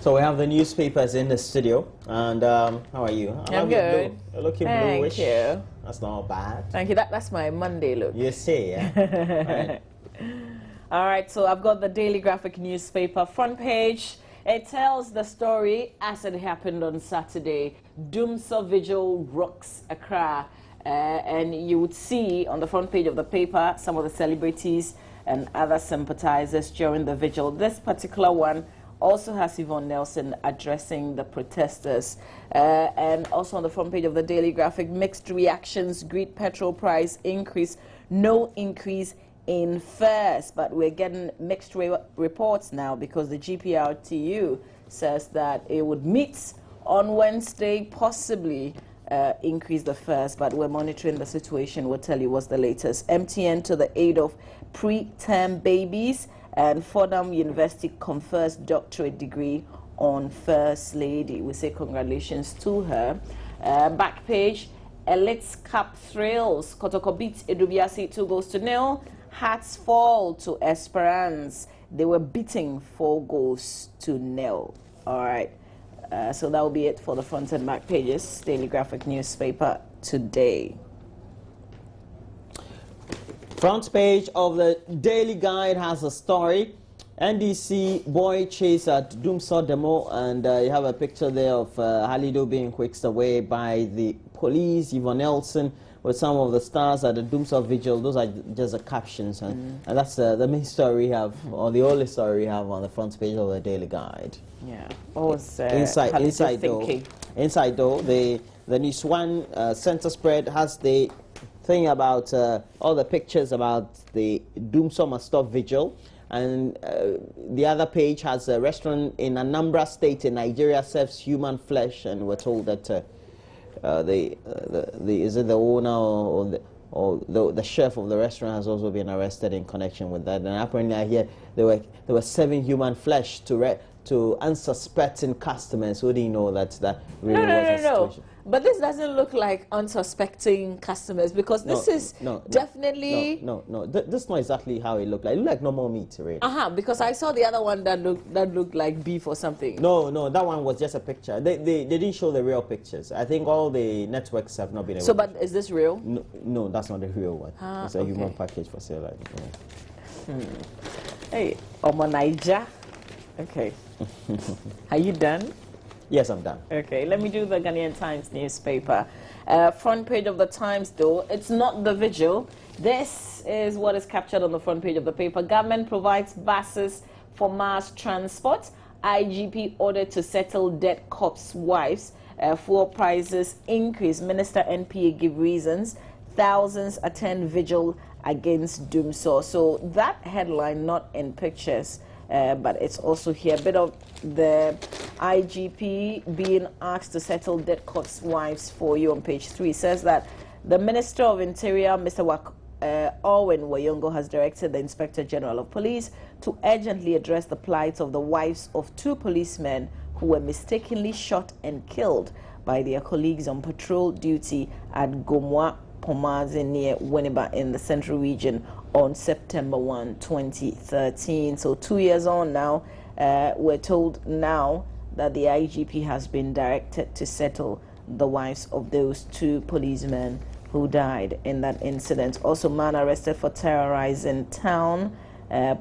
So we have the newspapers in the studio, and how are you? I'm good. You're looking Thank bluish. you. That's not bad. Thank you. That's my Monday look. You see, yeah? All right, so I've got the Daily Graphic newspaper front page. It tells the story as it happened on Saturday. Dumsor Vigil rocks Accra. And you would see on the front page of the paper some of the celebrities and other sympathizers during the vigil. This particular one also has Yvonne Nelson addressing the protesters. And also on the front page of the Daily Graphic, mixed reactions greet petrol price increase, no increase in fares. But we're getting mixed reports now because the GPRTU says that it would meet on Wednesday, possibly increase the fares, but we're monitoring the situation. We'll tell you what's the latest. MTN to the aid of preterm babies, and Fordham University confers doctorate degree on First Lady. We say congratulations to her. Back page, Elites Cup thrills. Kotoko beats Edubiasi 2-0. Hearts fall to Esperance. They were beating 4-0. All right. So that will be it for the front and back pages. Daily Graphic newspaper today. Front page of the Daily Guide has a story. NDC boy chase at Dumsor Demo, and you have a picture there of Halido being whisked away by the police. Yvonne Nelson with some of the stars at the Dumsor Vigil. Those are just the captions, and that's the main story we have, or the only story we have on the front page of the Daily Guide. Yeah. What was inside though, the News One center spread has the thing about all the pictures about the Dumsor must stop vigil, and the other page has a restaurant in Anambra State in Nigeria serves human flesh, and we're told that is it the owner or the chef of the restaurant has also been arrested in connection with that. And apparently I hear they were serving human flesh to unsuspecting customers who didn't know that really was a situation. But this doesn't look like unsuspecting customers, because this is definitely... No. This is not exactly how it looked like. It looked like normal meat, really. Because I saw the other one that looked like beef or something. No, that one was just a picture. They didn't show the real pictures. I think all the networks have not been able but is this real? No, that's not the real one. It's a human package for sale. Hey, Omo Naija. Okay. Are you done? Yes, I'm done. Okay, let me do the Ghanaian Times newspaper. Front page of the Times, though, it's not the vigil. This is what is captured on the front page of the paper. Government provides buses for mass transport. IGP ordered to settle dead cops' wives. Fuel prices increase. Minister NPA give reasons. Thousands attend vigil against Dumsor. So that headline, not in pictures, but it's also here. A bit of the IGP being asked to settle dead cops' wives for you on page 3. It says that the Minister of Interior, Mr. Owen Wayongo, has directed the Inspector General of Police to urgently address the plight of the wives of 2 policemen who were mistakenly shot and killed by their colleagues on patrol duty at Gomwa Pomaze near Winneba in the Central Region on September 1, 2013. So 2 years on now, we're told now that the IGP has been directed to settle the wives of those 2 policemen who died in that incident. Also, man arrested for terrorizing town.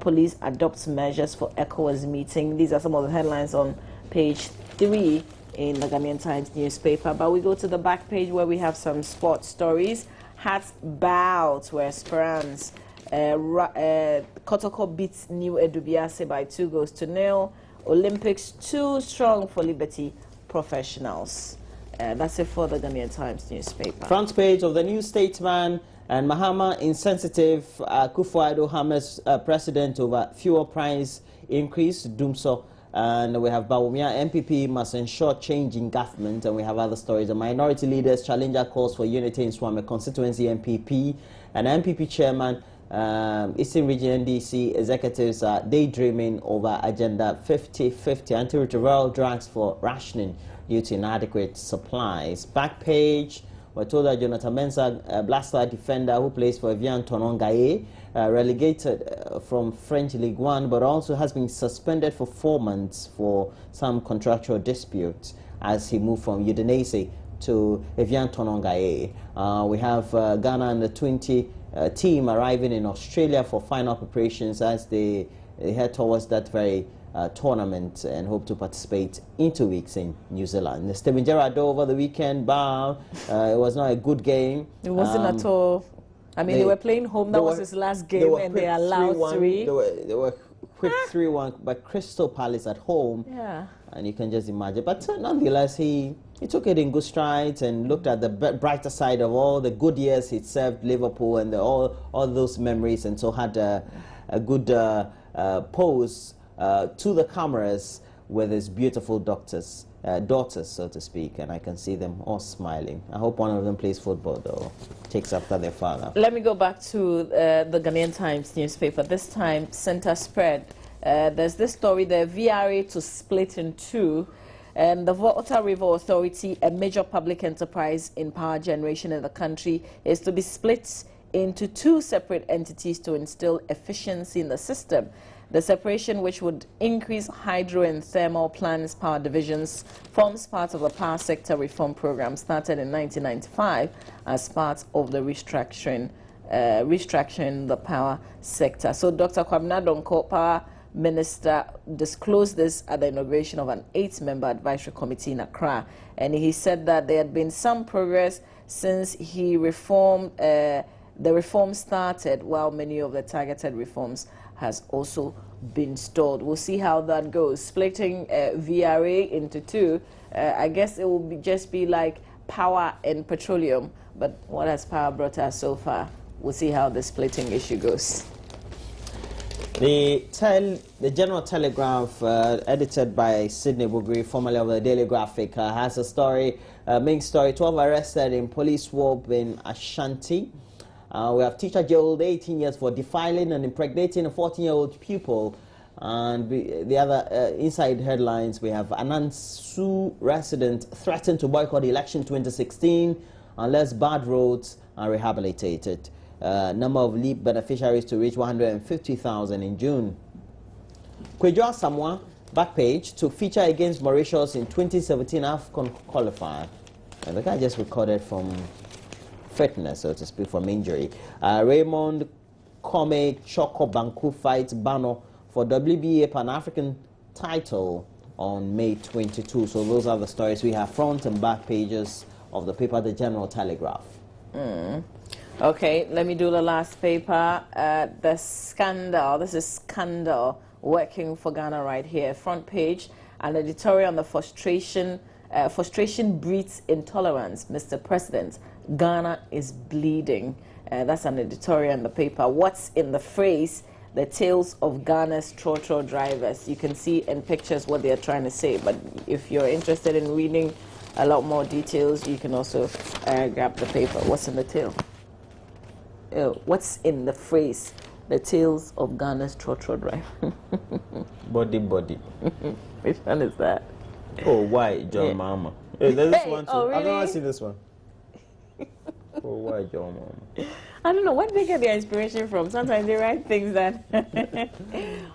Police adopts measures for ECOWAS meeting. These are some of the headlines on page 3 in the Ghanaian Times newspaper. But we go to the back page where we have some sports stories. Hearts bow to Esperance. Kotoko beats New Edubiase by 2-0. Olympics too strong for Liberty professionals. That's it for the Ghanaian Times newspaper. Front page of the New Statesman, and Mahama insensitive. Akufo-Addo hammers president over fuel price increase. Dumsor. And we have Bawumia, MPP must ensure change in government, and we have other stories. The minority leaders challenger calls for unity in Swame constituency MPP, and MPP chairman, Eastern Region NDC executives are daydreaming over Agenda 50-50, antiretroviral drugs for rationing due to inadequate supplies. Back page, We're told that Jonathan Mensah, a Black Star defender who plays for Evian Tonon-Gaye, relegated from French League One, but also has been suspended for 4 months for some contractual disputes as he moved from Udinese to Evian Tonon-Gaye. We have Ghana under 20 team arriving in Australia for final preparations as they head towards that very tournament and hope to participate in 2 weeks in New Zealand. Stephen Gerrard over the weekend, but it was not a good game. It wasn't at all. I mean, they were playing home. That was his last game, and they allowed 3. They were quick 3-1 by Crystal Palace at home. Yeah. And you can just imagine. But nonetheless, he took it in good strides and looked at the brighter side of all the good years he'd served Liverpool and all those memories, and so had a good pose to the cameras with his beautiful daughters, so to speak, and I can see them all smiling. I hope one of them plays football, though, takes after their father. Let me go back to the Ghanaian Times newspaper. This time, center spread. There's this story, the VRA to split in 2. And the Volta River Authority, a major public enterprise in power generation in the country, is to be split into 2 separate entities to instill efficiency in the system. The separation, which would increase hydro and thermal plants power divisions, forms part of the power sector reform program started in 1995 as part of the restructuring the power sector. So Dr. Kwabena Donkor, Power Minister, disclosed this at the inauguration of an 8-member advisory committee in Accra. And he said that there had been some progress since he reformed, the reform started, while many of the targeted reforms has also been stalled. We'll see how that goes. Splitting VRA into 2, I guess it will just be like power and petroleum, but what has power brought us so far? We'll see how the splitting issue goes. The General Telegraph, edited by Sidney Bugri, formerly of the Daily Graphic, has a story, main story, 12 arrested in police swap in Ashanti. We have teacher jailed 18 years for defiling and impregnating a 14-year-old pupil. And the other inside headlines, we have Anansu resident threatened to boycott the election 2016 unless bad roads are rehabilitated. Number of LEAP beneficiaries to reach 150,000 in June. Kwejo Asamoah, back page, to feature against Mauritius in 2017 AFCON qualifier. And the guy just recorded from fitness, so to speak, from injury. Raymond Kome Choco Banku fights Bano for WBA Pan-African title on May 22. So those are the stories we have, front and back pages of the paper, the General Telegraph. Okay, let me do the last paper. The scandal. This is Scandal working for Ghana right here. Front page, an editorial on the frustration breeds intolerance. Mr. President, Ghana is bleeding. That's an editorial in the paper. What's in the phrase? The tales of Ghana's trotro drivers. You can see in pictures what they're trying to say, but if you're interested in reading a lot more details, you can also grab the paper. What's in the tale? What's in the phrase? The tales of Ghana's trotro driver. Body. Which one is that? Oh, why, John Mama? Hey, there's this one too. Oh, really? I've never seen this one. Oh, why, John Mama? I don't know, where do they get their inspiration from? Sometimes they write things that...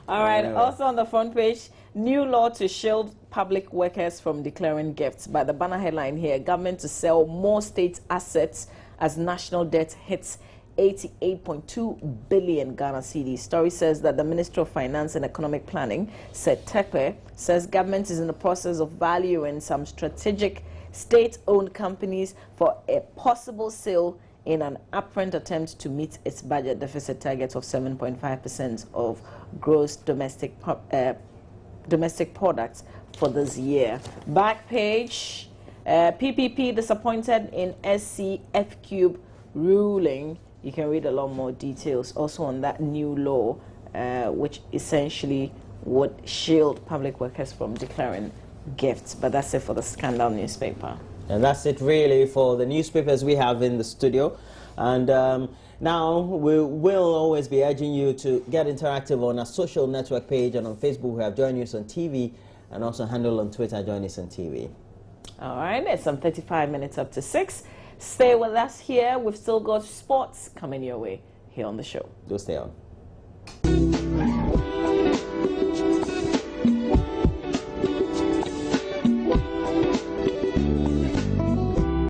All right, also on the front page, new law to shield public workers from declaring gifts. By the banner headline here, government to sell more state assets as national debt hits 88.2 billion Ghana cedis. Story says that the Minister of Finance and Economic Planning, Seth Terkper, says government is in the process of valuing some strategic state-owned companies for a possible sale in an apparent attempt to meet its budget deficit target of 7.5% of gross domestic products for this year. Back page, PPP disappointed in SCF Cube ruling. You can read a lot more details also on that new law, which essentially would shield public workers from declaring gifts. But that's it for the Scandal newspaper. And that's it really for the newspapers we have in the studio. And now we will always be urging you to get interactive on our social network page, and on Facebook we have Join News on TV, and also handle on Twitter Join News on TV. All right, it's some 35 minutes up to 6. Stay with us here. We've still got sports coming your way here on the show. Do stay on.